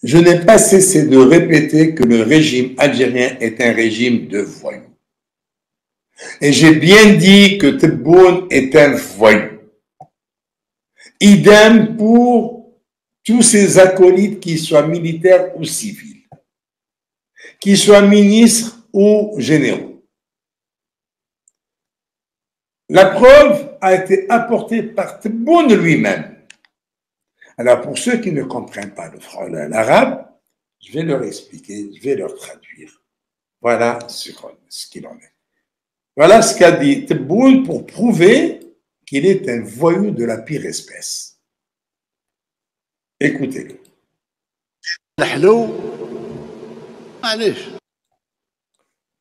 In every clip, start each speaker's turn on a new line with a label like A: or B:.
A: je n'ai pas cessé de répéter que le régime algérien est un régime de voyous. Et j'ai bien dit que Tebboune est un voyou. Idem pour tous ces acolytes, qu'ils soient militaires ou civils, qu'ils soient ministres ou généraux. La preuve a été apportée par Tebboune lui-même. Alors, pour ceux qui ne comprennent pas l'arabe, je vais leur expliquer, je vais leur traduire. Voilà ce qu'il en est. Voilà ce qu'a dit Tebboune pour prouver qu'il est un voyou de la pire espèce. Écoutez-le.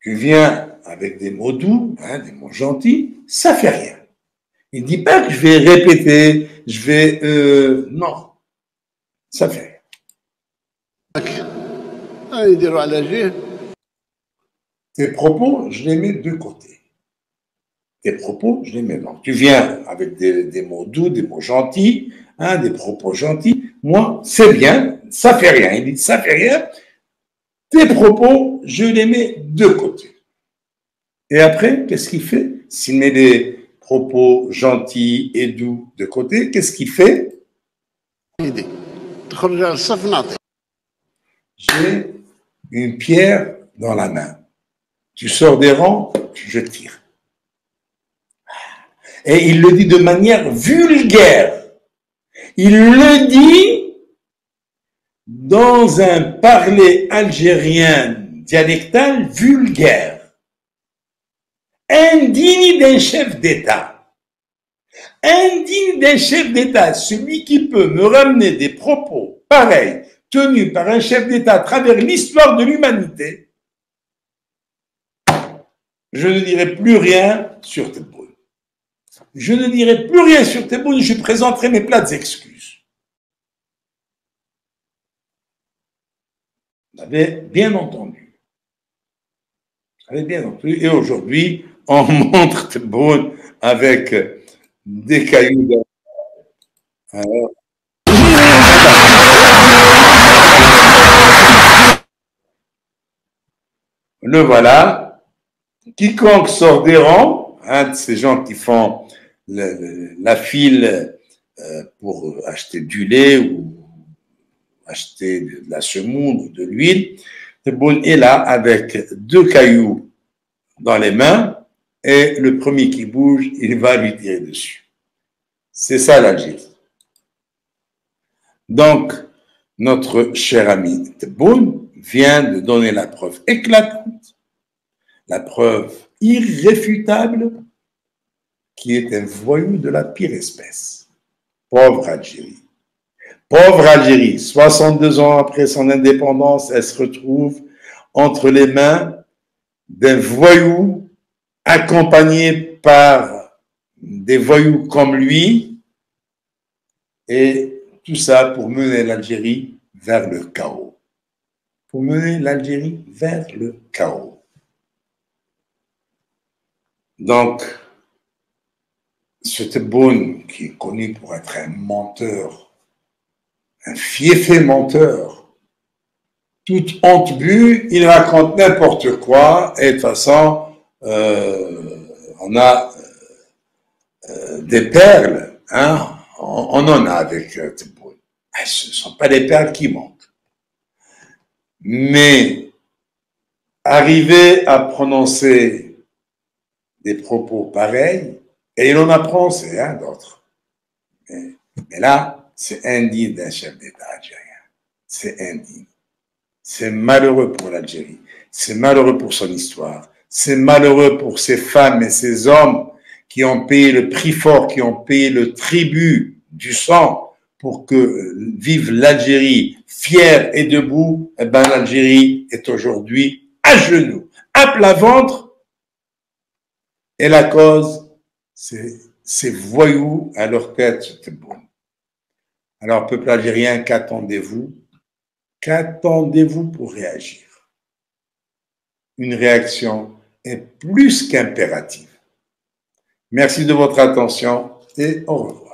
A: Tu viens avec des mots doux, des mots gentils, ça fait rien. Il ne dit pas que je vais répéter, je vais... non, ça fait rien. Tes propos, je les mets de côté. Tes propos, je les mets donc. Tu viens avec des mots doux, des mots gentils, des propos gentils. Moi, c'est bien, ça fait rien. Il dit, ça fait rien. Tes propos, je les mets de côté. Et après, qu'est-ce qu'il fait? S'il met des propos gentils et doux de côté, qu'est-ce qu'il fait? J'ai une pierre dans la main. Tu sors des rangs, je tire. Et il le dit de manière vulgaire. Il le dit dans un parler algérien dialectal vulgaire. Indigne d'un chef d'État. Indigne d'un chef d'État, celui qui peut me ramener des propos pareils, tenus par un chef d'État à travers l'histoire de l'humanité, je ne dirai plus rien sur Tebboune. Je ne dirai plus rien sur Tebboune, je présenterai mes plates excuses. Vous avez bien entendu. Vous avez bien entendu. Et aujourd'hui, on montre Tebboune avec des cailloux. Alors, le voilà. Quiconque sort des rangs, de ces gens qui font la file pour acheter du lait ou acheter de la semoule ou de l'huile, Tebboune est là avec 2 cailloux dans les mains et le premier qui bouge, il va lui tirer dessus. C'est ça l'Algérie. Donc, notre cher ami Tebboune vient de donner la preuve éclatante, la preuve irréfutable qui est un voyou de la pire espèce. Pauvre Algérie. Pauvre Algérie, 62 ans après son indépendance, elle se retrouve entre les mains d'un voyou accompagné par des voyous comme lui, et tout ça pour mener l'Algérie vers le chaos. Pour mener l'Algérie vers le chaos. Donc, ce Tebboune, qui est connu pour être un menteur, un fiefé menteur, toute honte bue, il raconte n'importe quoi, et de toute façon, on a des perles, on en a avec Tebboune. Ce ne sont pas les perles qui manquent. Mais arriver à prononcer des propos pareils, et il en a prononcé d'autres. Mais là, c'est indigne d'un chef d'État algérien. C'est indigne. C'est malheureux pour l'Algérie. C'est malheureux pour son histoire. C'est malheureux pour ces femmes et ces hommes qui ont payé le prix fort, qui ont payé le tribut du sang pour que vive l'Algérie fière et debout. Eh bien, l'Algérie est aujourd'hui à genoux, à plat ventre. Et la cause, c'est ces voyous à leur tête. Alors, peuple algérien, qu'attendez-vous? Qu'attendez-vous pour réagir? Une réaction est plus qu'impérative. Merci de votre attention et au revoir.